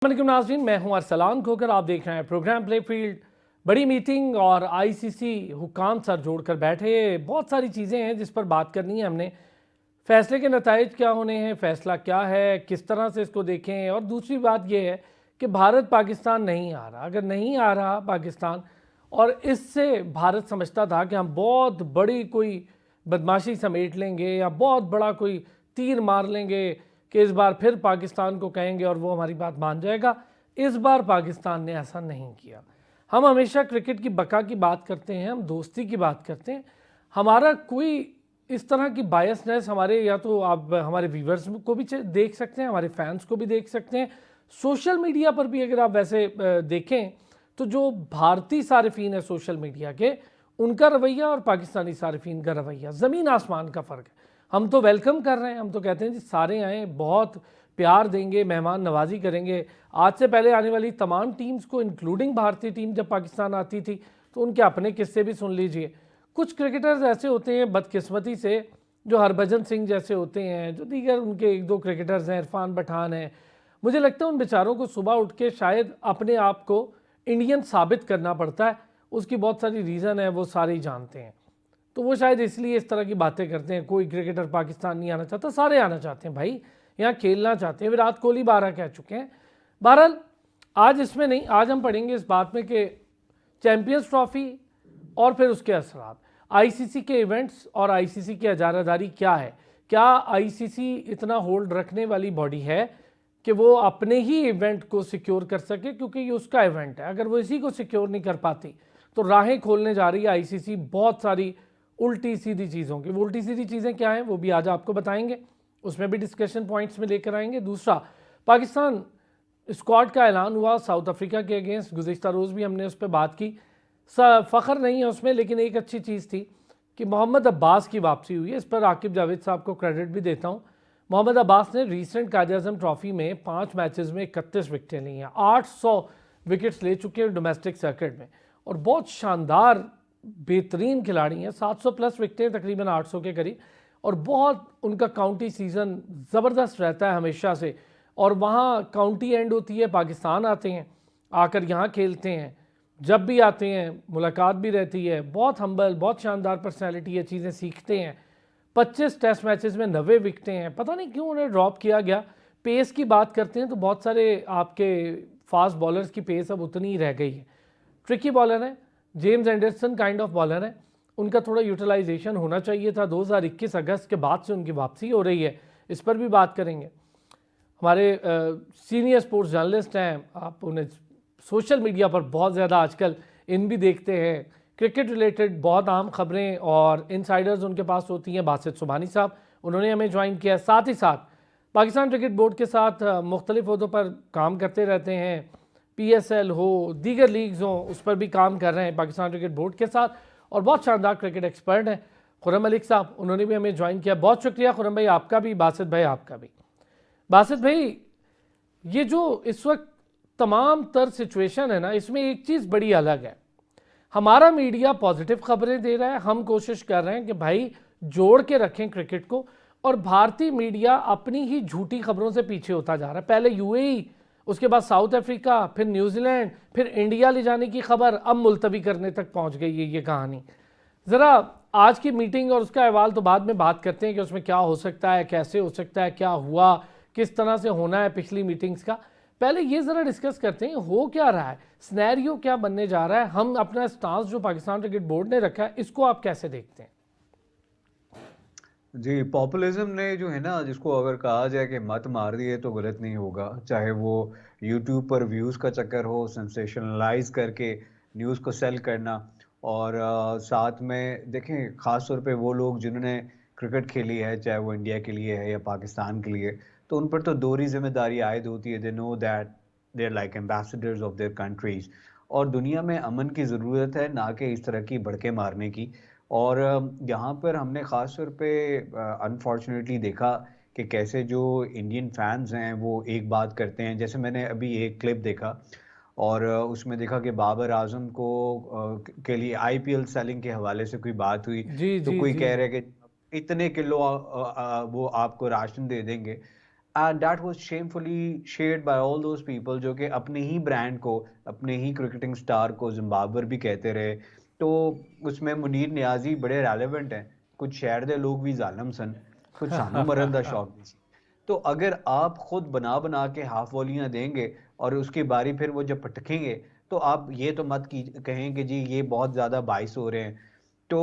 वालेकुम नाज़रीन, मैं हूं अरसलान खोकर। आप देख रहे हैं प्रोग्राम प्ले फील्ड। बड़ी मीटिंग और आईसीसी हुकाम सर जोड़कर बैठे। बहुत सारी चीज़ें हैं जिस पर बात करनी है हमने। फैसले के नताइज क्या होने हैं, फैसला क्या है, किस तरह से इसको देखें। और दूसरी बात यह है कि भारत पाकिस्तान नहीं आ रहा। अगर नहीं आ रहा पाकिस्तान, और इससे भारत समझता था कि हम बहुत बड़ी कोई बदमाशी समेट लेंगे या बहुत बड़ा कोई तीर मार लेंगे कि इस बार फिर पाकिस्तान को कहेंगे और वो हमारी बात मान जाएगा। इस बार पाकिस्तान ने ऐसा नहीं किया। हम हमेशा क्रिकेट की बका की बात करते हैं, हम दोस्ती की बात करते हैं। हमारा कोई इस तरह की बायसनेस हमारे, या तो आप हमारे व्यूवर्स को भी देख सकते हैं, हमारे फैंस को भी देख सकते हैं, सोशल मीडिया पर भी अगर आप वैसे देखें तो जो भारतीय सारिफीन है सोशल मीडिया के, उनका रवैया और पाकिस्तानी सारिफीन का रवैया ज़मीन आसमान का फ़र्क है। हम तो वेलकम कर रहे हैं, हम तो कहते हैं जी सारे आएँ, बहुत प्यार देंगे, मेहमान नवाजी करेंगे। आज से पहले आने वाली तमाम टीम्स को, इंक्लूडिंग भारतीय टीम जब पाकिस्तान आती थी, तो उनके अपने किस्से भी सुन लीजिए। कुछ क्रिकेटर्स ऐसे होते हैं बदकिस्मती से, जो हरभजन सिंह जैसे होते हैं, जो दीगर उनके एक दो क्रिकेटर्स हैं, इरफान पठान हैं। मुझे लगता है उन बेचारों को सुबह उठ के शायद अपने आप को इंडियन साबित करना पड़ता है। उसकी बहुत सारी रीज़न है, वो सारे ही जानते हैं। तो वो शायद इसलिए इस तरह की बातें करते हैं। कोई क्रिकेटर पाकिस्तान नहीं आना चाहता, सारे आना चाहते हैं भाई, यहाँ खेलना चाहते हैं। विराट कोहली 12 कह चुके हैं। बहरहाल आज इसमें नहीं, आज हम पढ़ेंगे इस बात में कि चैंपियंस ट्रॉफी और फिर उसके असरात, आईसीसी के इवेंट्स और आईसीसी की इजारादारी क्या है। क्या आईसीसी इतना होल्ड रखने वाली बॉडी है कि वो अपने ही इवेंट को सिक्योर कर सके, क्योंकि ये उसका इवेंट है। अगर वो इसी को सिक्योर नहीं कर पाती तो राहें खोलने जा रही है आईसीसी बहुत सारी उल्टी सीधी चीज़ों की। वो उल्टी सीधी चीज़ें क्या हैं वो भी आज आपको बताएंगे, उसमें भी डिस्कशन पॉइंट्स में लेकर आएंगे। दूसरा, पाकिस्तान स्क्वाड का ऐलान हुआ साउथ अफ्रीका के अगेंस्ट, गुज़िश्ता रोज़ भी हमने उस पर बात की। फ़ख्र नहीं है उसमें, लेकिन एक अच्छी चीज़ थी कि मोहम्मद अब्बास की वापसी हुई है। इस पर आकिब जावेद साहब को क्रेडिट भी देता हूँ। मोहम्मद अब्बास ने रीसेंट कायद-ए-आज़म ट्रॉफ़ी में 5 मैचेस में 31 विकेटें ली हैं, 800 विकेट्स ले चुके हैं डोमेस्टिक सर्किट में, और बहुत शानदार बेहतरीन खिलाड़ी हैं। 700 प्लस विकेटें, तकरीबन 800 के करीब, और बहुत उनका काउंटी सीज़न ज़बरदस्त रहता है हमेशा से। और वहाँ काउंटी एंड होती है, पाकिस्तान आते हैं, आकर यहाँ खेलते हैं, जब भी आते हैं मुलाकात भी रहती है। बहुत हम्बल, बहुत शानदार पर्सनैलिटी है, चीज़ें सीखते हैं। 25 टेस्ट मैचेस में 90 विकेटें हैं। पता नहीं क्यों उन्हें ड्रॉप किया गया। पेस की बात करते हैं तो बहुत सारे आपके फास्ट बॉलर्स की पेस अब उतनी ही रह गई है। ट्रिकी बॉलर है, James Anderson kind of bowler है, उनका थोड़ा यूटिलाइजेशन होना चाहिए था। 2021 अगस्त के बाद से उनकी वापसी हो रही है, इस पर भी बात करेंगे। हमारे सीनियर स्पोर्ट्स जर्नलिस्ट हैं, आप उन्हें सोशल मीडिया पर बहुत ज़्यादा आजकल इन भी देखते हैं, क्रिकेट रिलेटेड बहुत आम खबरें और इनसाइडर्स उनके पास होती हैं। बासित सुबहानी साहब, उन्होंने हमें ज्वाइन किया। साथ ही साथ पाकिस्तान क्रिकेट बोर्ड के साथ मुख्तलिफ अहदों पर काम करते रहते हैं, पीएसएल हो, दीगर लीग्स हों, उस पर भी काम कर रहे हैं पाकिस्तान क्रिकेट बोर्ड के साथ, और बहुत शानदार क्रिकेट एक्सपर्ट हैं खुर्रम मलिक साहब, उन्होंने भी हमें ज्वाइन किया। बहुत शुक्रिया खुर्रम भाई आपका भी, बासित भाई आपका भी। बासित भाई, ये जो इस वक्त तमाम तर सिचुएशन है ना, इसमें एक चीज़ बड़ी अलग है। हमारा मीडिया पॉजिटिव खबरें दे रहा है, हम कोशिश कर रहे हैं कि भाई जोड़ के रखें क्रिकेट को, और भारतीय मीडिया अपनी ही झूठी खबरों से पीछे होता जा रहा है। पहले यूएई, उसके बाद साउथ अफ्रीका, फिर न्यूजीलैंड, फिर इंडिया ले जाने की खबर, अब मुलतवी करने तक पहुंच गई है ये कहानी। ज़रा आज की मीटिंग और उसका अहवाल तो बाद में बात करते हैं कि उसमें क्या हो सकता है, कैसे हो सकता है, क्या हुआ, किस तरह से होना है पिछली मीटिंग्स का। पहले ये ज़रा डिस्कस करते हैं हो क्या रहा है, सिनेरियो क्या बनने जा रहा है। हम अपना स्टांस जो पाकिस्तान क्रिकेट बोर्ड ने रखा है, इसको आप कैसे देखते हैं? जी, पॉपुलिज्म ने जो है ना, जिसको अगर कहा जाए कि मत मार दिए तो गलत नहीं होगा। चाहे वो यूट्यूब पर व्यूज़ का चक्कर हो, सेंसेशनलाइज करके न्यूज़ को सेल करना, और साथ में देखें ख़ास तौर पे वो लोग जिन्होंने क्रिकेट खेली है, चाहे वो इंडिया के लिए है या पाकिस्तान के लिए, तो उन पर तो दोहरी जिम्मेदारी आयद होती है। They know that they are like ambassadors of their countries, और दुनिया में अमन की ज़रूरत है, ना कि इस तरह की भड़के मारने की। और यहाँ पर हमने ख़ास तौर पे अनफॉर्चुनेटली देखा कि कैसे जो इंडियन फैंस हैं वो एक बात करते हैं। जैसे मैंने अभी एक क्लिप देखा, और उसमें देखा कि बाबर आजम को के लिए आईपीएल सेलिंग के हवाले से कोई बात हुई, जी तो जी कोई जी। कह रहा है कि इतने किलो वो आपको राशन दे देंगे। And that was shamefully shared by all those people जो कि अपने ही ब्रांड को, अपने ही क्रिकेटिंग स्टार को जिम्बाब्वे भी कहते रहे। तो उसमें मुनीर नियाजी बड़े रेलेवेंट हैं। कुछ शहर दे लोग भी जालिम सन, कुछ सानू मरन दा शौक भी सी। तो अगर आप खुद बना बना के हाफ वॉलियां देंगे और उसकी बारी फिर वो जब पटकेंगे, तो आप ये तो मत की कहें कि जी ये बहुत ज्यादा बाइस हो रहे हैं। तो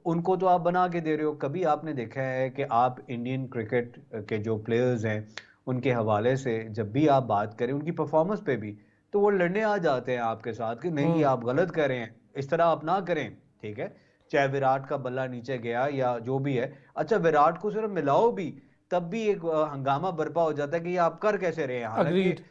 उनको तो आप बना के दे रहे हो। कभी आपने देखा है कि आप इंडियन क्रिकेट के जो प्लेयर्स हैं उनके हवाले से जब भी आप बात करें उनकी परफॉर्मेंस पे भी, तो वो लड़ने आ जाते हैं आपके साथ कि नहीं ये हम्म। आप गलत कर रहे हैं, इस तरह आप ना करें। ठीक है, चाहे विराट का बल्ला नीचे गया या जो भी है, अच्छा विराट को सिर्फ मिलाओ भी, तब भी एक हंगामा बर्पा हो जाता है कि ये आप कर कैसे रहे हैं। हालांकि अग्रीड।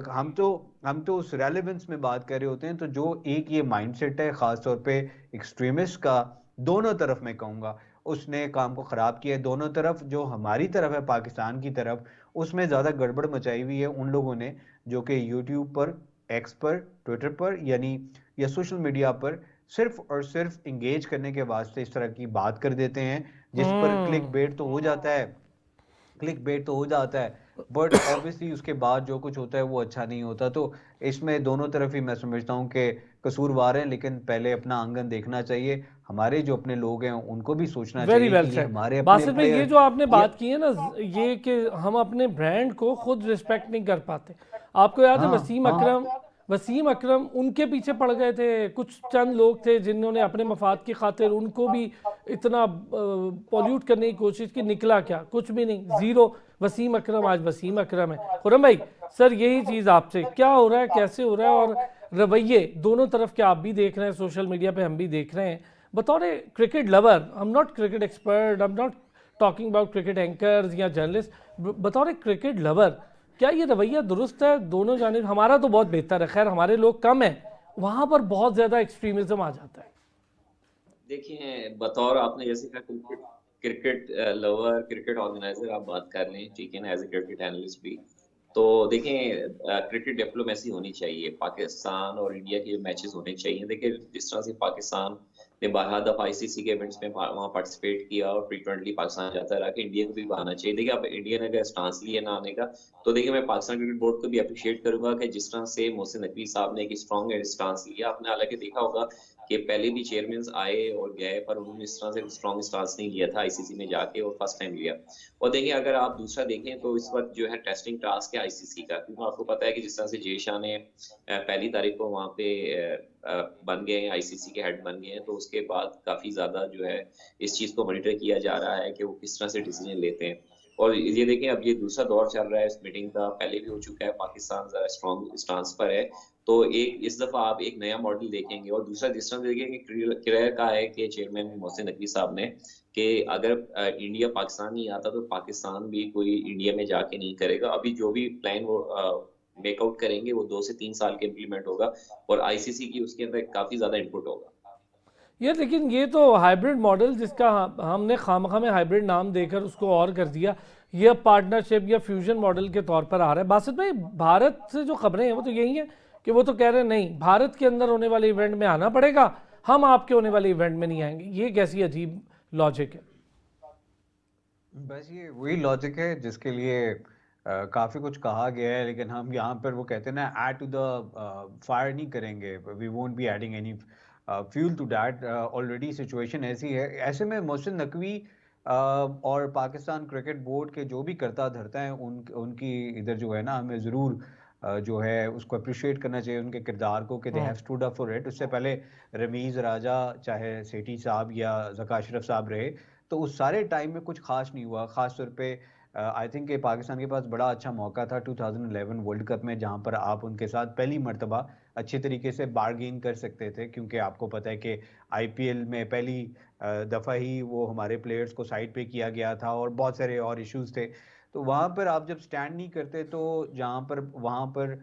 हम तो उस रेलेवेंस में बात कर रहे होते हैं। तो जो एक ये माइंडसेट है खास तौर पे एक्सट्रीमिस्ट का, दोनों तरफ मैं कहूंगा उसने काम को खराब किया है। दोनों तरफ, जो हमारी तरफ है पाकिस्तान की तरफ, उसमें ज्यादा गड़बड़ मचाई हुई है उन लोगों ने जो कि यूट्यूब पर, एक्स पर, ट्विटर पर, यानी या सोशल मीडिया पर सिर्फ और सिर्फ इंगेज करने के वास्ते इस तरह की बात कर देते हैं, जिस पर क्लिक हम्म। बेट तो हो जाता है, क्लिक बेट तो हो जाता है, बट ऑब्वियसली उसके बाद जो कुछ होता है वो अच्छा नहीं होता। तो इसमें दोनों तरफ ही मैं समझता हूँ कि कसूरवार हैं, लेकिन पहले अपना आंगन देखना चाहिए। हमारे जो अपने लोग हैं उनको भी सोचना वेरी चाहिए वेल कि ये सेड। हमारे अपने बासित भाई, ये प्लेयर। जो आपने ये बात की है ना, ये कि हम अपने ब्रांड को खुद रिस्पेक्ट नहीं कर पाते। आपको याद है हाँ वसीम हाँ अकरम? वसीम अकरम उनके पीछे पड़ गए थे कुछ चंद लोग थे जिन्होंने अपने मफाद की खातिर उनको भी इतना पॉल्यूट करने की कोशिश की। निकला क्या? कुछ भी नहीं, ज़ीरो। वसीम अकरम आज वसीम अकरम है। खुरम भाई, सर यही चीज़ आपसे, क्या हो रहा है, कैसे हो रहा है, और रवैये दोनों तरफ के आप भी देख रहे हैं, सोशल मीडिया पे हम भी देख रहे हैं। बतौर cricket lover, I am not cricket expert, I am not talking about cricket anchors या जर्नलिस्ट, बतौर क्रिकेट लवर, क्या ये रवैया दुरुस्त है? दोनों जानिब, हमारा तो बहुत बेहतर है, खैर हमारे लोग कम हैं, वहाँ पर बहुत ज़्यादा एक्सट्रीमिज्म आ जाता है। देखिए, बतौर आपने जैसे कहा cricket cricket lover, cricket organiser आप बात कर लें, ठीक है ना, एज ए क्रिकेट एनालिस्ट भी। तो देखें, क्रिकेट डिप्लोमेसी होनी चाहिए। पाकिस्तान और इंडिया के मैचेस होने चाहिए। देखिए, जिस तरह से पाकिस्तान ने बारह दफा आईसीसी के इवेंट्स में वहां पार्टिसिपेट किया और फ्रीक्वेंटली पाकिस्तान जाता रहा, कि इंडिया को भी आना चाहिए। देखिए, अब इंडिया ने अगर स्टांस लिया ना आने का, तो देखिए मैं पाकिस्तान क्रिकेट बोर्ड को भी अप्रिशिएट करूंगा कि जिस तरह से मोहसिन नकवी साहब ने एक स्ट्रॉन्ग स्टांस लिया। आपने हालांकि देखा होगा कि पहले भी चेयरमैन आए और गए, पर उन्होंने इस तरह से स्ट्रॉन्ग स्टांस नहीं लिया था आईसीसी में जाके, और फर्स्ट टाइम लिया। और देखिए, अगर आप दूसरा देखें तो इस वक्त जो है टेस्टिंग टास्क है आईसीसी का, क्योंकि आपको पता है कि जिस तरह से जय शाह ने पहली तारीख को वहां पे बन गए हैं, आईसीसी के हेड बन गए हैं, तो उसके बाद काफी ज्यादा जो है इस चीज को मॉनिटर किया जा रहा है कि वो किस तरह से डिसीजन लेते हैं। और ये देखें, अब ये दूसरा दौर चल रहा है इस मीटिंग का, पहले भी हो चुका है, पाकिस्तान जरा स्ट्रॉन्ग स्टांस पर है। तो एक इस दफा आप एक नया मॉडल देखेंगे। और दूसरा जिस तरह से देखेंगे, क्लियर का है कि चेयरमैन मोहसिन नकवी साहब ने, कि अगर इंडिया पाकिस्तान नहीं आता तो पाकिस्तान भी कोई इंडिया में जाके नहीं करेगा। अभी जो भी प्लान वो मेकआउट करेंगे वो 2 से 3 साल के इम्प्लीमेंट होगा, और आईसीसी की उसके अंदर काफी ज्यादा इनपुट होगा। ये लेकिन ये तो हाइब्रिड मॉडल जिसका हमने खामखा में हाइब्रिड नाम देकर उसको और कर दिया, ये अब पार्टनरशिप या फ्यूजन मॉडल के तौर पर आ रहा है। बासित भाई, भारत से जो खबरें हैं वो तो यही हैं कि वो तो कह रहे हैं नहीं, भारत के अंदर होने वाले इवेंट में आना पड़ेगा, हम आपके होने वाले इवेंट में नहीं आएंगे। ये कैसी अजीब लॉजिक है? बस ये वही लॉजिक है जिसके लिए काफी कुछ कहा गया है, लेकिन हम यहाँ पर वो कहते हैं ना, ऐड टू द फायर नहीं करेंगे, we won't be adding any fuel to that. Already situation ऐसी है। ऐसे में मोहसिन नकवी और पाकिस्तान क्रिकेट बोर्ड के जो भी करता धरता है उनकी इधर जो है ना, हमें ज़रूर जो है उसको अप्रिशिएट करना चाहिए, उनके किरदार को, कि they have hmm. Stood up for it. उससे पहले रमीज़ राजा, चाहे सेठी साहब या ज़का अशरफ साहब रहे, तो उस सारे टाइम में कुछ खास नहीं हुआ। खास तौर पे आई थिंक पाकिस्तान के पास बड़ा अच्छा मौका था 2011 वर्ल्ड कप में, जहां पर आप उनके साथ पहली मर्तबा अच्छे तरीके से बार्गेन कर सकते थे, क्योंकि आपको पता है कि आईपीएल में पहली दफ़ा ही वो हमारे प्लेयर्स को साइड पे किया गया था और बहुत सारे और इश्यूज थे। तो वहां पर आप जब स्टैंड नहीं करते, तो जहां पर वहां पर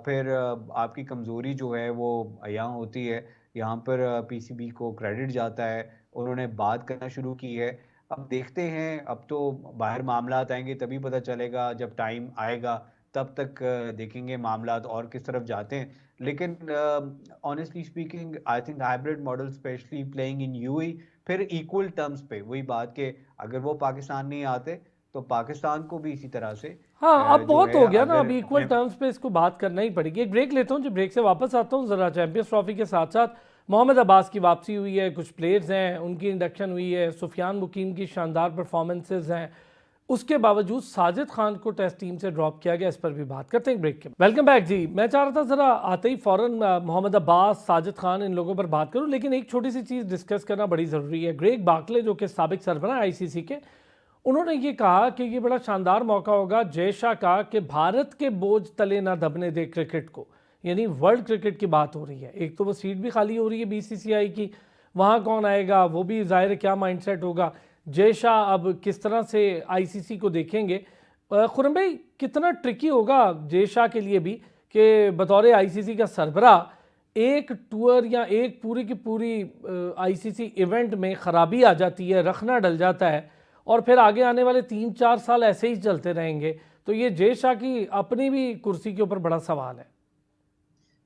फिर आपकी कमज़ोरी जो है वो यहाँ होती है। यहाँ पर पीसीबी को क्रेडिट जाता है, उन्होंने बात करना शुरू की है। अब देखते हैं, अब तो बाहर मामलात आएंगे तभी पता चलेगा, जब टाइम आएगा तब तक देखेंगे मामलात और किस तरफ जाते हैं। लेकिन honestly speaking, I think hybrid model specially playing in UAE, फिर इक्वल टर्म्स पे वही बात के, अगर वो पाकिस्तान नहीं आते तो पाकिस्तान को भी इसी तरह से हाँ, अब जो बहुत है हो गया ना, अगर अब इक्वल अपने टर्म्स पे इसको बात करना ही पड़ेगी। एक ब्रेक लेता हूँ, जब ब्रेक से वापस आता हूँ ज़रा चैंपियंस ट्रॉफी के साथ साथ मोहम्मद अब्बास की वापसी हुई है, कुछ प्लेयर्स हैं उनकी इंडक्शन हुई है, सुफियान मुकीम की शानदार परफॉर्मेंसेज हैं, उसके बावजूद साजिद खान को टेस्ट टीम से ड्रॉप किया गया, इस पर भी बात करते हैं ब्रेक के। वेलकम बैक जी। मैं चाह रहा था ज़रा आते ही फ़ौरन मोहम्मद अब्बास, साजिद खान, इन लोगों पर बात करूँ, लेकिन एक छोटी सी चीज़ डिस्कस करना बड़ी ज़रूरी है। ग्रेग बार्कले जो कि साबिक सरबराह आईसीसी के, उन्होंने ये कहा कि ये बड़ा शानदार मौका होगा जय शाह का कि भारत के बोझ तले ना दबने दे क्रिकेट को, यानी वर्ल्ड क्रिकेट की बात हो रही है। एक तो वो सीट भी खाली हो रही है बीसीसीआई की, वहाँ कौन आएगा, वो भी ज़ाहिर है क्या माइंडसेट होगा। जय शाह अब किस तरह से आईसीसी को देखेंगे। खुरम भाई, कितना ट्रिकी होगा जय शाह के लिए भी कि बतौर आईसीसी का सरबराह एक टूर या एक पूरी की पूरी आईसीसी इवेंट में ख़राबी आ जाती है, रखना डल जाता है, और फिर आगे आने वाले 3-4 साल ऐसे ही चलते रहेंगे। तो ये जय शाह की अपनी भी कुर्सी के ऊपर बड़ा सवाल है।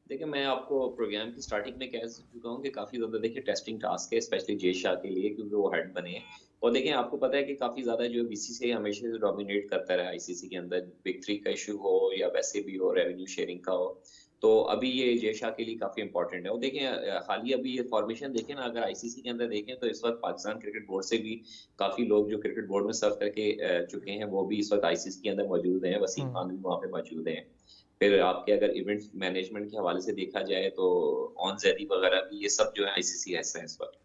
देखिए, मैं आपको प्रोग्राम की स्टार्टिंग में कह चुका हूँ कि काफ़ी ज़्यादा देखिए टेस्टिंग टास्क है, स्पेशली जय शाह के लिए, क्योंकि वो हेड बने हैं। और देखिए, आपको पता है कि काफ़ी ज़्यादा जो बीसीसीआई हमेशा से डोमिनेट करता रहा है आईसीसी के अंदर, बिग थ्री का इशू हो या वैसे भी हो, रेवेन्यू शेयरिंग का हो। तो अभी ये जय शाह के लिए काफ़ी इंपॉर्टेंट है। और देखिए हालिया अभी ये फॉर्मेशन देखें ना, अगर आईसीसी के अंदर देखें तो इस वक्त पाकिस्तान क्रिकेट बोर्ड से भी काफ़ी लोग जो क्रिकेट बोर्ड में सर्व करके चुके हैं, वो भी इस वक्त आईसीसी के अंदर मौजूद हैं। वसीम खान भी वहाँ पे मौजूद हैं। फिर आपके अगर इवेंट मैनेजमेंट के हवाले से देखा जाए तो ऑन ज़ेरी वगैरह भी, ये सब जो है आईसीसी ऐसा है इस वक्त।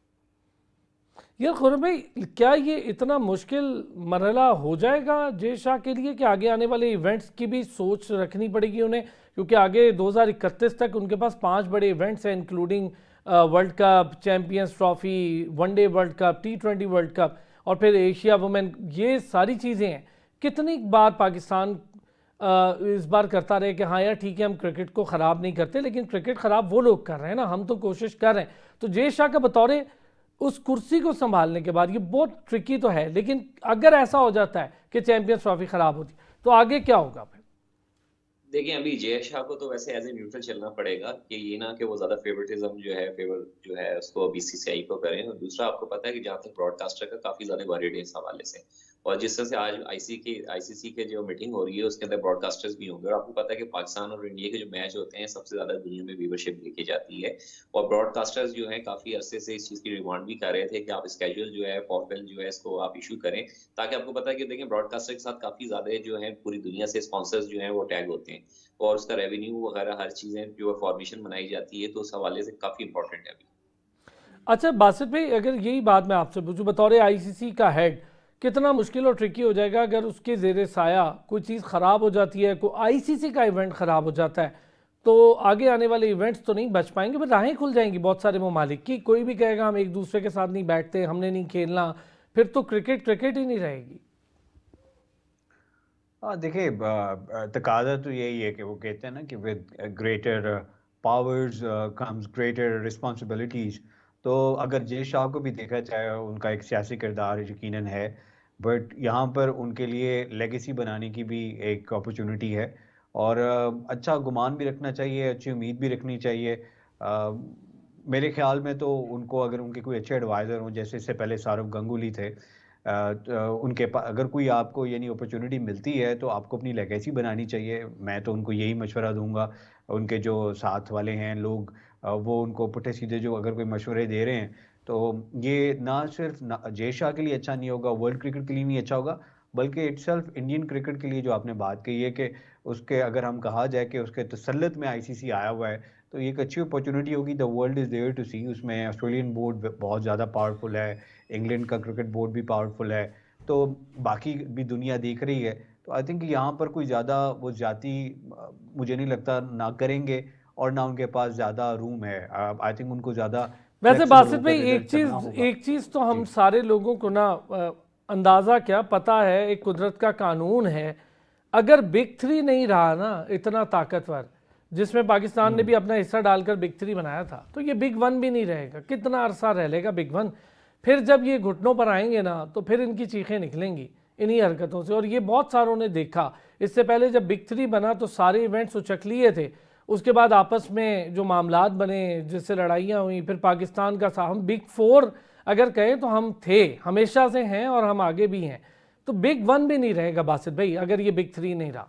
यार खुरम भाई, क्या ये इतना मुश्किल मरहला हो जाएगा जय शाह के लिए कि आगे आने वाले इवेंट्स की भी सोच रखनी पड़ेगी उन्हें, क्योंकि आगे 2031 तक उनके पास 5 बड़े इवेंट्स हैं, including world cup, champions trophy, one day world cup, T20 world cup, और फिर एशिया वुमेन, ये सारी चीज़ें हैं। कितनी बार पाकिस्तान इस बार करता रहे कि हाँ यार ठीक है, हम क्रिकेट को ख़राब नहीं करते, लेकिन क्रिकेट ख़राब वो लोग कर रहे हैं ना, हम तो कोशिश कर रहे हैं। तो जय शाह का बतौर उस कुर्सी को संभालने के बाद ये बहुत ट्रिकी तो है, लेकिन अगर ऐसा हो जाता है कि चैंपियंस ट्रॉफी खराब होती तो आगे क्या होगा फिर? देखिए, अभी जय शाह को तो वैसे एज़ ए न्यूट्रल चलना पड़ेगा कि ये ना कि वो ज़्यादा फ़ेवरेटिज़्म जो है, फ़ेवर जो है उसको बीसीसीआई को करें। और दूसरा, आपको पता है कि जहाँ तक ब्रॉडकास्टर का काफ़ी ज़्यादा वरीड है इस हवाले से। और जिस तरह से आज आईसीसी के जो मीटिंग हो रही है उसके अंदर ब्रॉडकास्टर्स भी होंगे। और आपको पता है कि पाकिस्तान और इंडिया के जो मैच होते हैं सबसे ज़्यादा दुनिया में व्यूवरशिप लेके जाती है। और ब्रॉडकास्टर्स जो हैं काफ़ी अरसे से इस चीज़ की डिमांड भी कर रहे थे कि आप स्केड्यूल जो है, फॉरफिल जो है, इसको आप इश्यू करें, ताकि आपको पता है कि देखिए ब्रॉडकास्टर के साथ काफ़ी ज़्यादा जो है पूरी दुनिया से स्पॉन्सर्स जो हैं वो टैग होते हैं। और उसका रेवेन्यू वगैरह हर चीज़ें जो फॉर्मेशन बनाई जाती है, तो उस हवाले से काफ़ी इंपॉर्टेंट है अभी। अच्छा बासित भाई, अगर यही बात मैं आपसे पूछूं बतौर आईसीसी का हेड, कितना मुश्किल और ट्रिकी हो जाएगा अगर उसके ज़ेरे साया कोई चीज़ ख़राब हो जाती है, कोई आईसीसी का इवेंट ख़राब हो जाता है, तो आगे आने वाले इवेंट्स तो नहीं बच पाएंगे, फिर राहें खुल जाएंगी बहुत सारे ममालिक की। कोई भी कहेगा हम एक दूसरे के साथ नहीं बैठते, हमने नहीं खेलना, फिर तो क्रिकेट क्रिकेट ही नहीं रहेगी। हाँ देखिए, तकाजा तो यही है कि वो कहते हैं ना कि with greater powers comes greater responsibilities. तो अगर जय शाह को भी देखा जाए, उनका एक सियासी किरदार यकीनन है, बट यहाँ पर उनके लिए लेगेसी बनाने की भी एक अपॉर्चुनिटी है। और अच्छा गुमान भी रखना चाहिए, अच्छी उम्मीद भी रखनी चाहिए। मेरे ख्याल में तो उनको, अगर उनके कोई अच्छे एडवाइज़र हों, जैसे इससे पहले सौरव गंगुली थे, तो उनके पास अगर कोई आपको यानी अपॉर्चुनिटी मिलती है तो आपको अपनी लेगेसी बनानी चाहिए। मैं तो उनको यही मशवरा दूंगा। उनके जो साथ वाले हैं लोग, वो उनको पुठे सीधे जो अगर कोई मशवरे दे रहे हैं, तो ये ना सिर्फ जय शाह के लिए अच्छा नहीं होगा, वर्ल्ड क्रिकेट के लिए नहीं अच्छा होगा, बल्कि इटसेल्फ इंडियन क्रिकेट के लिए। जो आपने बात कही है कि उसके, अगर हम कहा जाए कि उसके तसल्लुत में आईसीसी आया हुआ है, तो ये एक अच्छी अपॉर्चुनिटी होगी। The world is there to see. उसमें ऑस्ट्रेलियन बोर्ड बहुत ज़्यादा पावरफुल है, इंग्लैंड का क्रिकेट बोर्ड भी पावरफुल है, तो बाकी भी दुनिया देख रही है। तो आई थिंक यहाँ पर कोई ज़्यादा वो जाति मुझे नहीं लगता ना करेंगे, और ना उनके पास ज़्यादा रूम है। आई थिंक उनको ज़्यादा वैसे फ्लेक्सिबल बासित होकर भाई, इधर चलना होगा। एक चीज़ तो हम जी। सारे लोगों को ना अंदाज़ा क्या पता है, एक कुदरत का कानून है। अगर बिग थ्री नहीं रहा ना इतना ताकतवर, जिसमें पाकिस्तान ने भी अपना हिस्सा डालकर बिग थ्री बनाया था, तो ये बिग वन भी नहीं रहेगा। कितना अरसा रह लेगा बिग वन? फिर जब ये घुटनों पर आएंगे ना, तो फिर इनकी चीखें निकलेंगी इन्हीं हरकतों से। और ये बहुत सारों ने देखा, इससे पहले जब बिग थ्री बना तो सारे इवेंट्स उचक लिए थे, उसके बाद आपस में जो मामलात बने, जिससे लड़ाइयाँ हुई, फिर पाकिस्तान का हम बिग फोर अगर कहें तो हम थे, हमेशा से हैं और हम आगे भी हैं। तो बिग वन भी नहीं रहेगा बासित भाई अगर ये बिग थ्री नहीं रहा।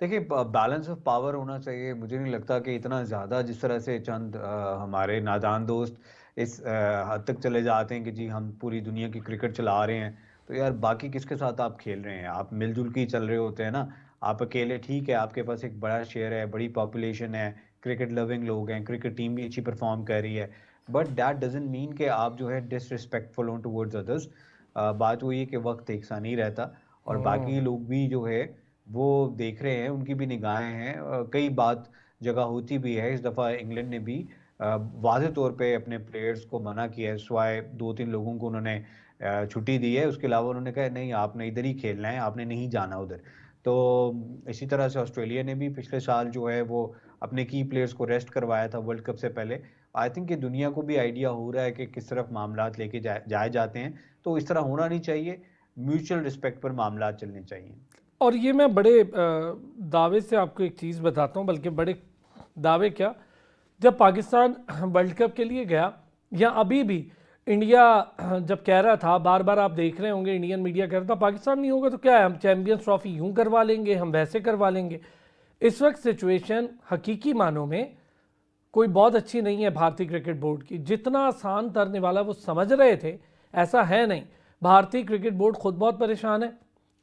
देखिए, बैलेंस ऑफ पावर होना चाहिए। मुझे नहीं लगता कि इतना ज़्यादा जिस तरह से चंद हमारे नादान दोस्त इस हद तक चले जाते हैं कि जी हम पूरी दुनिया की क्रिकेट चला रहे हैं, तो यार बाकी किसके साथ आप खेल रहे हैं? आप मिलजुल के ही चल रहे होते हैं ना। आप अकेले ठीक है, आपके पास एक बड़ा शेयर है, बड़ी पॉपुलेशन है, क्रिकेट लविंग लोग हैं, क्रिकेट टीम भी अच्छी परफॉर्म कर रही है, बट दैट डजंट मीन कि आप जो है डिसरिस्पेक्टफुल हो टुवर्ड्स अदर्स। बात वही है कि वक्त एक सा नहीं रहता, और बाकी लोग भी जो है वो देख रहे हैं, उनकी भी निगाहें हैं। कई बात जगह होती भी है। इस दफ़ा इंग्लैंड ने भी वाज़ेह तौर पे अपने प्लेयर्स को मना किया है, सिवाय 2-3 लोगों को उन्होंने छुट्टी दी है। उसके अलावा उन्होंने कहा नहीं, आपने इधर ही खेलना है, आपने नहीं जाना उधर। तो इसी तरह से ऑस्ट्रेलिया ने भी पिछले साल जो है वो अपने की प्लेयर्स को रेस्ट करवाया था वर्ल्ड कप से पहले। आई थिंक कि दुनिया को भी आइडिया हो रहा है कि किस तरफ मामलात लेके जाए जाते हैं, तो इस तरह होना नहीं चाहिए। म्यूचुअल रिस्पेक्ट पर मामलात चलने चाहिए। और ये मैं बड़े दावे से आपको एक चीज़ बताता हूँ, बल्कि बड़े दावे क्या, जब पाकिस्तान वर्ल्ड कप के लिए गया या अभी भी इंडिया जब कह रहा था, बार बार आप देख रहे होंगे इंडियन मीडिया कह रहा था पाकिस्तान नहीं होगा तो क्या है, हम चैम्पियंस ट्रॉफी यूं करवा लेंगे, हम वैसे करवा लेंगे। इस वक्त सिचुएशन हकीकी मानों में कोई बहुत अच्छी नहीं है भारतीय क्रिकेट बोर्ड की। जितना आसान तरने वाला वो समझ रहे थे, ऐसा है नहीं। भारतीय क्रिकेट बोर्ड खुद बहुत परेशान है।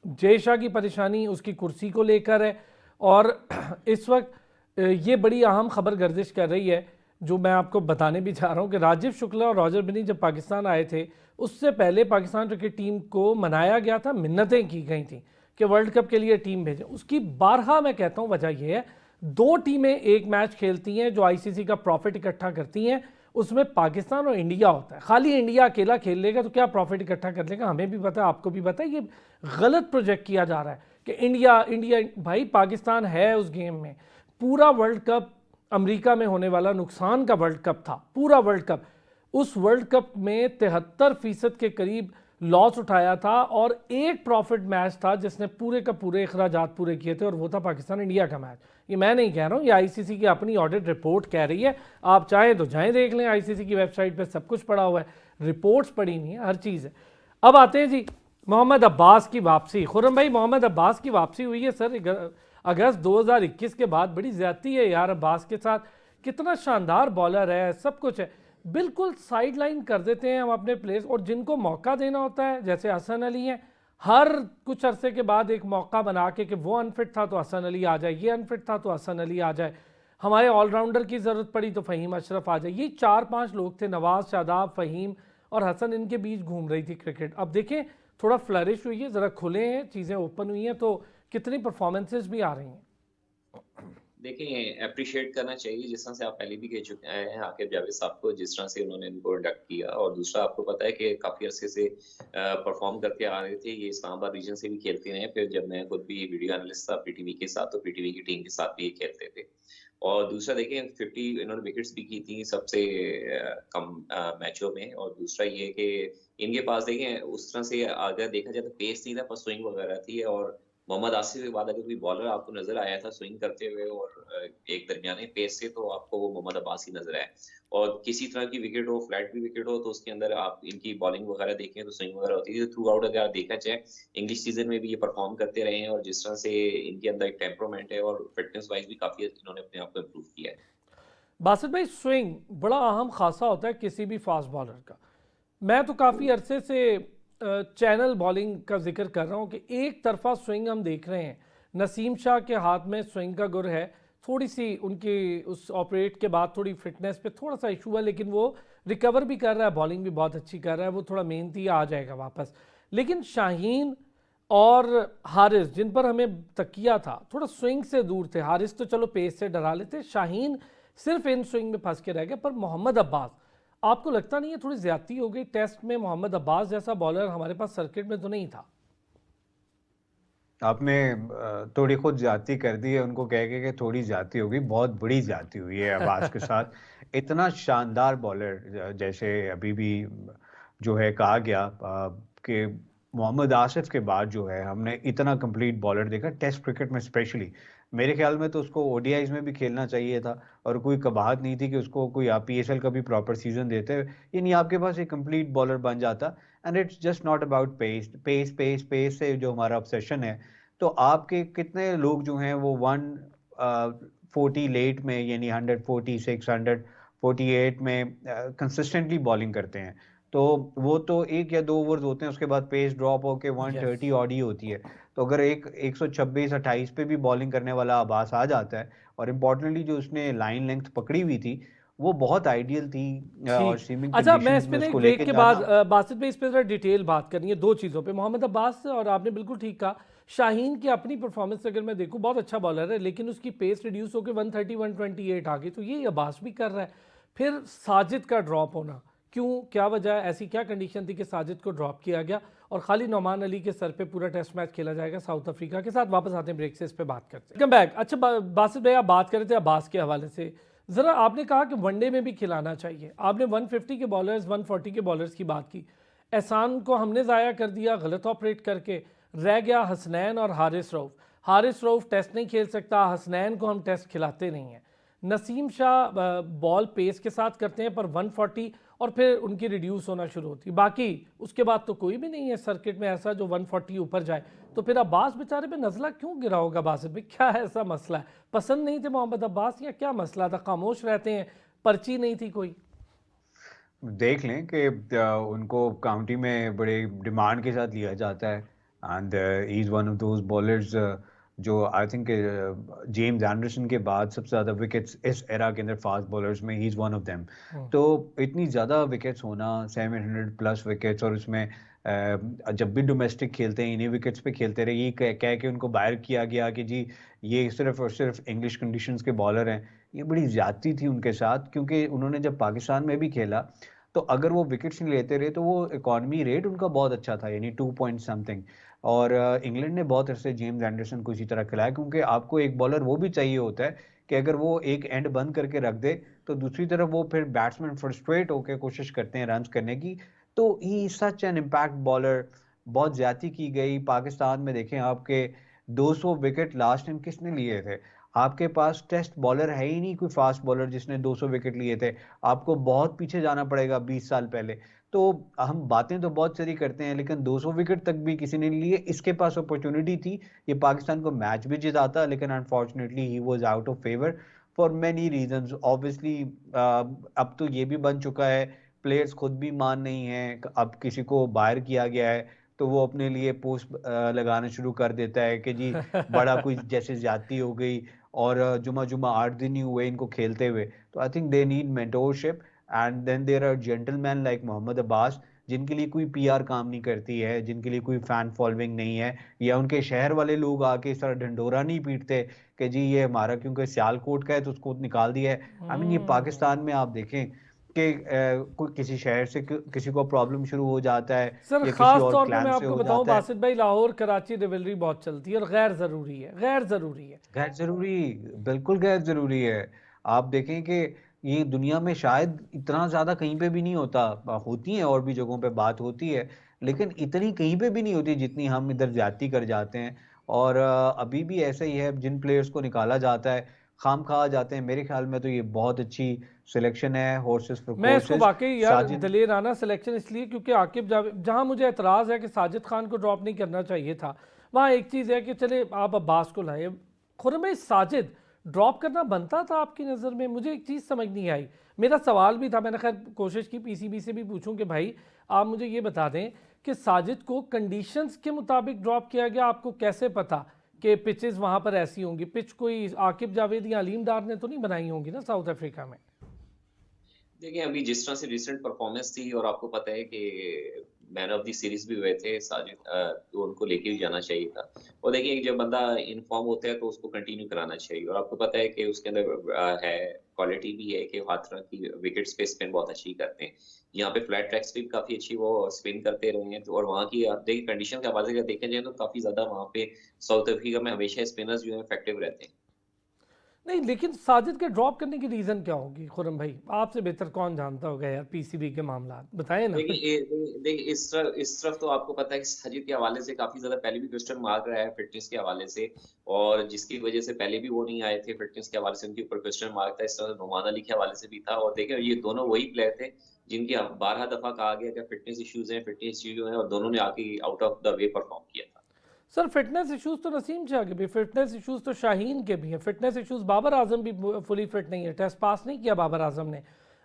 जय शाह की परेशानी उसकी कुर्सी को लेकर है, और इस वक्त ये बड़ी अहम खबर गर्दिश कर रही है जो मैं आपको बताने भी चाह रहा हूँ कि राजीव शुक्ला और रॉजर बिन्नी जब पाकिस्तान आए थे, उससे पहले पाकिस्तान क्रिकेट टीम को मनाया गया था, मिन्नतें की गई थी कि वर्ल्ड कप के लिए टीम भेजें। उसकी बारहा मैं कहता हूँ वजह यह है, 2 टीमें एक मैच खेलती हैं जो आईसीसी का प्रॉफिट इकट्ठा करती हैं, उसमें पाकिस्तान और इंडिया होता है। खाली इंडिया अकेला खेल लेगा तो क्या प्रॉफिट इकट्ठा कर लेगा? हमें भी पता है, आपको भी पता है, ये गलत प्रोजेक्ट किया जा रहा है कि इंडिया इंडिया। भाई पाकिस्तान है उस गेम में। पूरा वर्ल्ड कप अमेरिका में होने वाला नुकसान का वर्ल्ड कप था, पूरा वर्ल्ड कप। उस वर्ल्ड कप में 73% के करीब लॉस उठाया था, और एक प्रॉफिट मैच था जिसने पूरे का पूरे अखराजात पूरे किए थे, और वो था पाकिस्तान इंडिया का मैच। ये मैं नहीं कह रहा हूँ, ये आईसीसी की अपनी ऑडिट रिपोर्ट कह रही है। आप चाहें तो जाएं देख लें, आईसीसी की वेबसाइट पे सब कुछ पड़ा हुआ है, रिपोर्ट्स पड़ी नहीं है, हर चीज़ है। अब आते हैं जी मोहम्मद अब्बास की वापसी। खुर्रम भाई, मोहम्मद अब्बास की वापसी हुई है सर अगस्त 2021 के बाद। बड़ी ज्यादती है यार अब्बास के साथ। कितना शानदार बॉलर है, सब कुछ है, बिल्कुल साइड लाइन कर देते हैं हम अपने प्लेयर्स। और जिनको मौका देना होता है, जैसे हसन अली हैं, हर कुछ अरसे के बाद एक मौका बना के कि वो अनफिट था तो हसन अली आ जाए, ये अनफिट था तो हसन अली आ जाए, हमारे ऑलराउंडर की ज़रूरत पड़ी तो फ़हीम अशरफ आ जाए। ये 4-5 लोग थे, नवाज, शादाब, फ़हीम और हसन, इनके बीच घूम रही थी क्रिकेट। अब देखें थोड़ा फ्लरिश हुई है, ज़रा खुले हैं, चीज़ें ओपन हुई हैं, तो कितनी परफॉर्मेंसेज भी आ रही हैं। देखिए, अप्रिशिएट करना चाहिए जिस तरह से आप पहले भी कह चुके हैं आकिब जावेद साहब को, जिस तरह से उन्होंने इनको इंडक्ट किया। और दूसरा, आपको पता है कि काफ़ी अरसे से परफॉर्म करके आ रहे थे, ये इस्लामाबाद रीजन से भी खेलते रहे। फिर जब मैं खुद भी वीडियो एनालिस्ट था पीटीवी के साथ, तो पीटीवी की टीम के साथ भी ये खेलते थे। और दूसरा देखिए, 50 इन्होंने विकेट्स भी की थी सबसे कम मैचों में। और दूसरा ये कि इनके पास देखें उस तरह से अगर देखा जाए तो पेस नहीं था, पर स्विंग वगैरह थी। और मोहम्मद आसिफ के बाद अगर कोई बॉलर आपको नजर आया था स्विंग करते हुए और एक दरमियाने पेस से, तो आपको वो मोहम्मद अब्बास ही नजर आया। और किसी तरह की विकेट हो, फ्लैट भी विकेट हो, तो उसके अंदर आप इनकी बॉलिंग वगैरह देखें तो स्विंग वगैरह होती थी। थ्रू आउट अगर देखा जाए इंग्लिश सीजन में भी ये परफॉर्म करते रहे हैं। और जिस तरह से इनके अंदर एक टेम्परामेंट है और फिटनेस वाइज भी काफी इन्होंने अपने आप को इम्प्रूव किया है। बासित भाई, स्विंग बड़ा अहम खासा होता है किसी भी फास्ट बॉलर का। मैं तो काफ़ी अरसे से चैनल बॉलिंग का जिक्र कर रहा हूँ कि एक तरफा स्विंग हम देख रहे हैं। नसीम शाह के हाथ में स्विंग का गुर है, थोड़ी सी उनकी उस ऑपरेट के बाद थोड़ी फिटनेस पे थोड़ा सा इशू है, लेकिन वो रिकवर भी कर रहा है, बॉलिंग भी बहुत अच्छी कर रहा है, वो थोड़ा मेहनती आ जाएगा वापस। लेकिन शाहीन और हारिस, जिन पर हमें तकिया था, थोड़ा स्विंग से दूर थे। हारिस तो चलो पेस से डरा लेते, शाहीन सिर्फ इन स्विंग में फंस के रह गए। पर मोहम्मद अब्बास, आपको लगता नहीं है थोड़ी ज्यादती हो गई? टेस्ट में मोहम्मद अब्बास जैसा बॉलर हमारे पास सर्किट में तो नहीं था। आपने थोड़ी खुद ज्यादती कर दी है, उनको कह के कि थोड़ी ज्यादती होगी, बहुत बड़ी ज्यादती हुई है अब्बास के साथ। इतना शानदार बॉलर जैसे अभी भी जो है कहा गया कि मोहम्मद आसिफ के बाद जो है हमने इतना कंप्लीट बॉलर देखा टेस्ट क्रिकेट में स्पेशली। मेरे ख्याल में तो उसको ओडीआईज में भी खेलना चाहिए था, और कोई कबाहत नहीं थी कि उसको कोई आप पीएसएल का भी प्रॉपर सीजन देते, यानी आपके पास एक कंप्लीट बॉलर बन जाता। And it's just not about pace pace pace pace से जो हमारा ऑब्सेशन है, तो आपके कितने लोग जो हैं वो 140 लेट में, यानी 146 148 में कंसिस्टेंटली बॉलिंग करते हैं। तो वो तो एक या दो ओवर्स होते हैं, उसके बाद पेस ड्रॉप होके 130 ऑडी होती है। तो अगर एक 126-28 पे भी बॉलिंग करने वाला अब्बास आ जाता है, और इम्पोर्टेंटली जो उसने लाइन लेंथ पकड़ी हुई थी वो बहुत आइडियल थी, और ठीक। स्विमिंग अच्छा, मैं कंडीशंस इस में पे ना एक उसको ब्रेक लेके के बाद जाना। बासित भाई इस पे जरा डिटेल बात करनी है दो चीज़ों पे, मोहम्मद अब्बास से, और आपने बिल्कुल ठीक कहा शाहीन की अपनी परफॉर्मेंस अगर मैं देखूं बहुत अच्छा बॉलर है, लेकिन उसकी पेस रिड्यूस होकर 130 128 आ गई, तो ये अब्बास भी कर रहा है। फिर साजिद का ड्रॉप होना, क्यों, क्या वजह, ऐसी क्या कंडीशन थी कि साजिद को ड्रॉप किया गया, और खाली नौमान अली के सर पे पूरा टेस्ट मैच खेला जाएगा साउथ अफ्रीका के साथ। वापस आते हैं ब्रेक से, इस पे बात करते हैं। Welcome back. अच्छा बासित भाई, आप बात कर रहे थे अब्बास के हवाले से, ज़रा आपने कहा कि वनडे में भी खिलाना चाहिए, आपने 150 के बॉलर्स 140 के बॉलर्स की बात की, एहसान को हमने ज़ाया कर दिया गलत ऑपरेट करके, रह गया हसनैन और हारिस रऊफ। हारिस रऊफ टेस्ट नहीं खेल सकता, हसनैन को हम टेस्ट खिलाते नहीं हैं। नसीम शाह बॉल पेस के साथ करते हैं पर 140, और फिर उनकी रिड्यूस होना शुरू होती है, बाकी उसके बाद तो कोई भी नहीं है सर्किट में ऐसा जो 140 ऊपर जाए। तो फिर अब्बास बेचारे पे नज़ला क्यों गिरा होगा बासित भाई, क्या है ऐसा मसला है, पसंद नहीं थे मोहम्मद अब्बास या क्या मसला था, खामोश रहते हैं, पर्ची नहीं थी कोई? देख लें कि उनको काउंटी में बड़े डिमांड के साथ लिया जाता है, and he is one of those bowlers जो आई थिंक जेम्स एंडरसन के बाद सबसे ज़्यादा विकेट्स इस एरा के अंदर फास्ट बॉलर्स में he is one of them. तो इतनी ज़्यादा विकेट्स होना, 700 प्लस विकेट्स, और उसमें जब भी डोमेस्टिक खेलते हैं इन्हीं विकेट्स पे खेलते रहे, ये कह के उनको बाहर किया गया कि जी ये सिर्फ और सिर्फ इंग्लिश कंडीशंस के बॉलर हैं, ये बड़ी ज्यादती थी उनके साथ, क्योंकि उन्होंने जब पाकिस्तान में भी खेला तो अगर वो विकेट्स नहीं लेते रहे तो वो इकॉनमी रेट उनका बहुत अच्छा था, यानी 2 पॉइंट समथिंग। और इंग्लैंड ने बहुत अरसे जेम्स एंडरसन को इसी तरह खिलाया, क्योंकि आपको एक बॉलर वो भी चाहिए होता है कि अगर वो एक एंड बंद करके रख दे तो दूसरी तरफ वो फिर बैट्समैन फ्रस्ट्रेट होकर कोशिश करते हैं रन करने की। तो ही सच एन इम्पैक्ट बॉलर। बहुत ज्यादती की गई पाकिस्तान में, देखें आपके 200 विकेट लास्ट टाइम किसने लिए थे? आपके पास टेस्ट बॉलर है ही नहीं कोई फास्ट बॉलर जिसने 200 विकेट लिए थे। आपको बहुत पीछे जाना पड़ेगा 20 साल पहले। तो हम बातें तो बहुत सारी करते हैं, लेकिन 200 विकेट तक भी किसी ने नहीं लिए। इसके पास अपॉर्चुनिटी थी, ये पाकिस्तान को मैच भी जिताता, लेकिन unfortunately he was out of favour for many reasons. Obviously अब तो ये भी बन चुका है, प्लेयर्स खुद भी मान नहीं है, अब किसी को बाहर किया गया है तो वो अपने लिए पोस्ट लगाना शुरू कर देता है कि जी बड़ा कोई जैसे ज्यादती हो गई, और जुमा जुमा 8 दिन ही हुए इनको खेलते हुए। तो I think they need mentorship, and then there are gentleman like Mohammad Abbas, जिनके लिए कोई पीआर काम नहीं करती है, जिनके लिए कोई फैन फॉलोइंग नहीं है, या उनके शहर वाले लोग आके इस तरह ढंडोरा नहीं पीटते कि जी ये हमारा क्योंकि सियालकोट का है तो उसको निकाल दिया है। आई मीन ये पाकिस्तान में आप देखें कि कोई किसी शहर से किसी को प्रॉब्लम शुरू हो जाता है, सर या किसी ख़ास और तौर पे मैं क्लैन से आपको हो बताऊं जाता है। बासित भाई, लाहौर कराची रिवलरी बहुत चलती है और गैर ज़रूरी है, गैर ज़रूरी है। गैर जरूरी, बिल्कुल गैर जरूरी है। आप देखें कि ये दुनिया में शायद इतना ज्यादा कहीं पे भी नहीं होता, होती है और भी जगहों पे बात होती है, लेकिन इतनी कहीं पे भी नहीं होती जितनी हम इधर ज्यादती कर जाते हैं। और अभी भी ऐसा ही है, जिन प्लेयर्स को निकाला जाता है खाम खा जाते हैं। मेरे ख्याल में तो ये बहुत अच्छी सिलेक्शन है, हॉर्सेस फॉर मैं इसको कोर्सेज। वाकई यार साजिद, दलेराना सिलेक्शन इसलिए क्योंकि आकिब जावेद, जहां मुझे एतराज़ है कि साजिद खान को ड्रॉप नहीं करना चाहिए था, वहाँ एक चीज़ है कि चले आप अब्बास को लाए, खुरम साजिद ड्रॉप करना बनता था आपकी नज़र में? मुझे एक चीज़ समझ नहीं आई, मेरा सवाल भी था, मैंने खैर कोशिश की पीसीबी से भी पूछूं कि भाई आप मुझे ये बता दें कि साजिद को कंडीशंस के मुताबिक ड्रॉप किया गया, आपको कैसे पता कि पिचेस वहाँ पर ऐसी होंगी? पिच कोई आकिब जावेद या अलीम डार ने तो नहीं बनाई होंगी ना साउथ अफ्रीका में? देखिए, अभी जिस तरह से रिसेंट परफॉर्मेंस थी और आपको पता है कि मैन ऑफ द सीरीज भी हुए थे साजिद, तो उनको लेके भी जाना चाहिए था। और देखिए, जब बंदा इन फॉर्म होता है तो उसको कंटिन्यू कराना चाहिए, और आपको पता है कि उसके अंदर है क्वालिटी भी है कि हर तरह की विकेट्स पे स्पिन बहुत अच्छी करते हैं। यहाँ पे फ्लैट ट्रैक्स पे भी काफी अच्छी वो स्पिन करते रहे हैं, तो और वहाँ की आप देखिए कंडीशन के हवाले से देखा जाए तो काफी ज्यादा वहाँ पे साउथ अफ्रीका में हमेशा स्पिनर्स जो है इफेक्टिव रहते हैं। नहीं, लेकिन साजिद के ड्रॉप करने की रीज़न क्या होगी खुर्रम भाई? आपसे बेहतर कौन जानता होगा यार पीसीबी के मामला, बताएं ना। देखिए इस तरफ तो आपको पता है कि साजिद के हवाले से काफ़ी ज़्यादा पहले भी क्वेश्चन मार्क रहा है फ़िटनेस के हवाले से, और जिसकी वज़ह से पहले भी वो नहीं आए थे फ़िटनेस के हवाले से, उनके ऊपर क्वेश्चन मार्क था। इस तरह नुमान अली के हवाले से भी था, और देखिए ये दोनों वही प्लेयर थे जिनकी 12 दफ़ा कहा गया कि फ़िटनेस इश्यूज़ हैं, और दोनों ने आके out of the way perform किया था। सर फिटनेस इश्यूज तो नसीम शाह के भी, फिटनेस इश्यूज तो शाहीन के भी हैं, फिटनेस इश्यूज बाबर आजम भी फुली फिट नहीं है, टेस्ट पास नहीं किया बाबर आजम ने।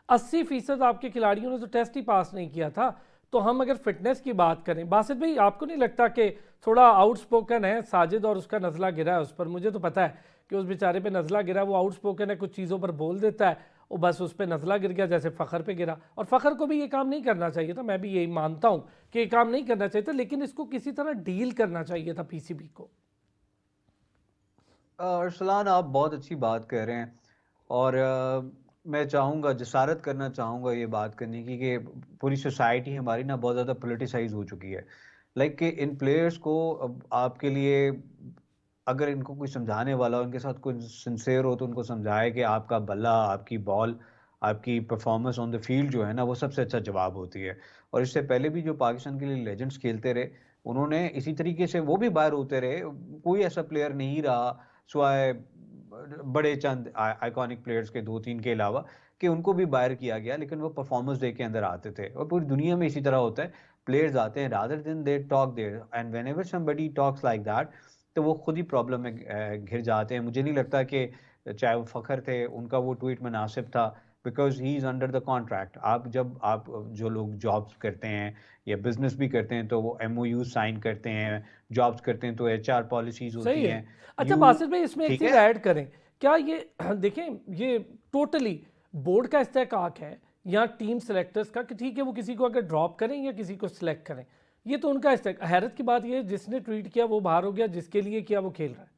80% आपके खिलाड़ियों ने तो टेस्ट ही पास नहीं किया था। तो हम अगर फिटनेस की बात करें, बासित भाई आपको नहीं लगता कि थोड़ा आउटस्पोकन है साजिद और उसका नज़ला गिरा है उस पर? मुझे तो पता है कि उस बेचारे पे नज़ला गिरा, वो आउटस्पोकन है, कुछ चीज़ों पर बोल देता है, वो बस उस पर नज़ला गिर गया जैसे फ़खर पे गिरा। और फ़खर को भी ये काम नहीं करना चाहिए था, मैं भी यही मानता हूँ कि ये काम नहीं करना चाहिए था, लेकिन इसको किसी तरह डील करना चाहिए था पीसीबी को। अरसलान, आप बहुत अच्छी बात कह रहे हैं, और मैं चाहूँगा, जसारत करना चाहूँगा ये बात करने की, कि पूरी सोसाइटी हमारी ना बहुत ज़्यादा पोलिटिसाइज हो चुकी है। लाइक कि इन प्लेयर्स को अब आपके लिए, अगर इनको कोई समझाने वाला हो, इनके साथ कोई सिंसेयर हो, तो उनको समझाए कि आपका बल्ला, आपकी बॉल, आपकी परफॉर्मेंस ऑन द फील्ड जो है ना, वो सबसे अच्छा जवाब होती है। और इससे पहले भी जो पाकिस्तान के लिए लेजेंड्स खेलते रहे, उन्होंने इसी तरीके से वो भी बाहर होते रहे। कोई ऐसा प्लेयर नहीं रहा स्वाय बड़े चंद आइकॉनिक प्लेयर्स के 2-3 के अलावा, कि उनको भी बाहर किया गया, लेकिन वो परफॉर्मेंस दे के अंदर आते थे। और पूरी दुनिया में इसी तरह होता है, प्लेयर्स आते हैं, rather than they talk there, and whenever somebody talks like that, तो वो खुद ही प्रॉब्लम में घिर जाते हैं। मुझे नहीं लगता कि चाहे वो फ़खर थे, उनका वो ट्वीट मुनासिब था, because he is under the contract. आप जो लोग जॉब्स करते हैं या बिज़नेस भी करते हैं, तो वो एमओयू साइन करते हैं, जॉब्स करते हैं तो एचआर पॉलिसीज़ सही होती है। हैं। अच्छा यू बासित भाई, इसमें एक ठीक चीज़ है? ऐड करें, क्या ये देखें, ये टोटली बोर्ड का इस्तेहकाक है या टीम सेलेक्टर्स का कि ठीक है वो किसी को अगर ड्रॉप करें या किसी को सिलेक्ट करें? ये तो उनका इस्तेहकाक। हैरत की बात ये है, जिसने ट्वीट किया वो बाहर हो गया, जिसके लिए किया वो खेल रहा है।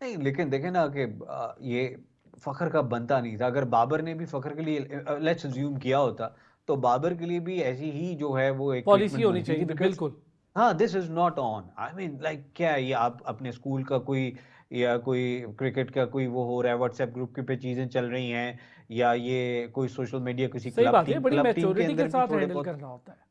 नहीं, लेकिन देखें ना कि ये फ़खर का बनता नहीं था। अगर बाबर ने भी फ़खर के लिए लेट्स अज़्यूम किया होता, तो बाबर के लिए भी ऐसी ही जो है वो एक पॉलिसी ट्रीटमेंट होनी बनती थी, चाहिए थी, बिकॉज़ बिल्कुल। हाँ, this is not on. I mean like, क्या है ये, आप अपने स्कूल का कोई, या कोई क्रिकेट का कोई वो हो रहा है, व्हाट्सएप ग्रुप के पे चीज़ें चल रही हैं, या ये कोई सोशल मीडिया किसी सही बात है, बड़ी क्लब टीम के मैच्योरिटी के अंदर भी साथ थोड़े हैंडल बहुत। करना होता है।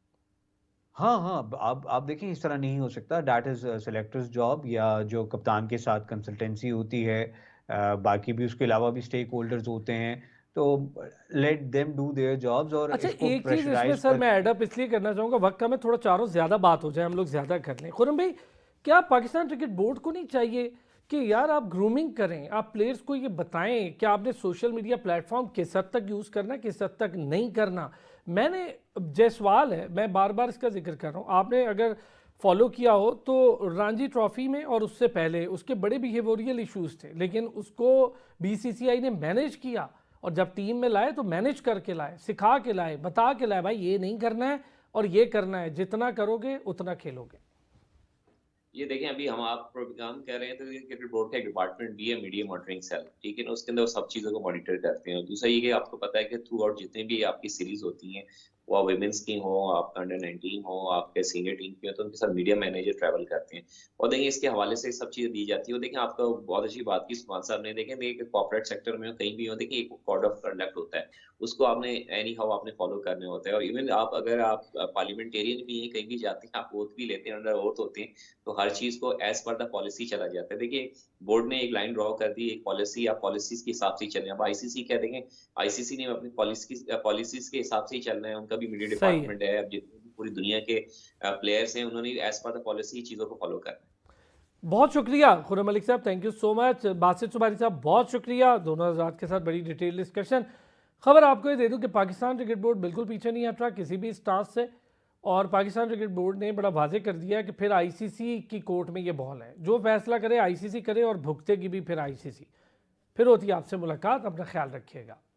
हाँ, हाँ, आप देखिए, इस तरह नहीं हो सकता। दैट इज़ सेलेक्टर्स जॉब, या जो कप्तान के साथ कंसल्टेंसी होती है। बाकी भी उसके अलावा भी स्टेक होल्डर्स होते हैं, तो let them do their jobs, और अच्छा, इसको एक चीज़ इसमें प्रेशराइज़ सर मैं करके। एडअप इसलिए करना चाहूँगा, वक्त का मैं थोड़ा चारों ज़्यादा बात हो जाए, हम लोग ज़्यादा कर लें। खुरम भाई, क्या पाकिस्तान क्रिकेट बोर्ड को नहीं चाहिए कि यार आप ग्रूमिंग करें, आप प्लेयर्स को ये बताएं कि आपने सोशल मीडिया प्लेटफॉर्म किस हद तक यूज़ करना है, किस हद तक नहीं करना? मैंने, जायसवाल है, मैं बार बार इसका जिक्र कर रहा हूँ, आपने अगर फॉलो किया हो तो रणजी ट्रॉफी में और उससे पहले उसके बड़े बिहेवियरल इश्यूज थे, लेकिन उसको बीसीसीआई ने मैनेज किया, और जब टीम में लाए तो मैनेज करके लाए, सिखा के लाए, बता के लाए, भाई ये नहीं करना है और ये करना है, जितना करोगे उतना खेलोगे। ये देखें, अभी हम आप प्रोग्राम कह रहे हैं, तो ये क्रिकेट बोर्ड का एक डिपार्टमेंट भी है, मीडिया मॉनिटरिंग सेल, ठीक है ना? उसके अंदर वो सब चीज़ों को मॉनिटर करते हैं। और दूसरा ये कि आपको पता है कि थ्रू आउट जितनी भी आपकी सीरीज होती हैं, वो वुमेन्स की हो, आपका अंडर 19 हो, आपके सीनियर टीम की हो, तो उनके साथ मीडिया मैनेजर ट्रैवल करते हैं। और देखिए इसके हवाले से सब चीज़ें दी जाती है। और देखें, आपका बहुत अच्छी बात की सुभान साहब ने, देखें देखिए कॉर्पोरेट सेक्टर में हो, कहीं भी हो, देखिए एक कोड ऑफ कंडक्ट होता है, उसको आपने एनी हाउ आपने फॉलो करने होता है। और इवन आप, अगर आप पार्लियामेंटेरियन भी हैं, कहीं भी जाते हैं, आप ओथ भी लेते हैं, अंडर ओथ होते हैं, तो हर चीज़ को एज़ पर द पॉलिसी चला जाता है। देखिए, बोर्ड ने एक लाइन ड्रॉ कर दी, एक पॉलिसी, आप पॉलिसीज़ के हिसाब से ही चलें। अब आईसीसी क्या देखें, आईसीसी ने अपनी पॉलिसीज़ के हिसाब से ही चलना है, उनका भी मीडिया सही है। डिपार्टमेंट है। अब जितने भी पूरी दुनिया के प्लेयर्स हैं, उन्होंने एज़ पर द पॉलिसी चीज़ों को फॉलो करना है। बहुत शुक्रिया Khurram Malik sahab, thank you so much. Basit Subari sahab बहुत शुक्रिया, दोनों हजरात के साथ बड़ी डिटेल डिस्कशन। खबर आपको ये दे दूं कि पाकिस्तान क्रिकेट बोर्ड बिल्कुल पीछे नहीं हट रहा किसी भी स्टांस से, और पाकिस्तान क्रिकेट बोर्ड ने बड़ा वाजे कर दिया कि फिर आईसीसी की कोर्ट में ये बॉल है, जो फैसला करे आईसीसी करे, और भुगतेगी भी फिर आईसीसी। फिर होती है आपसे मुलाकात, अपना ख्याल रखिएगा।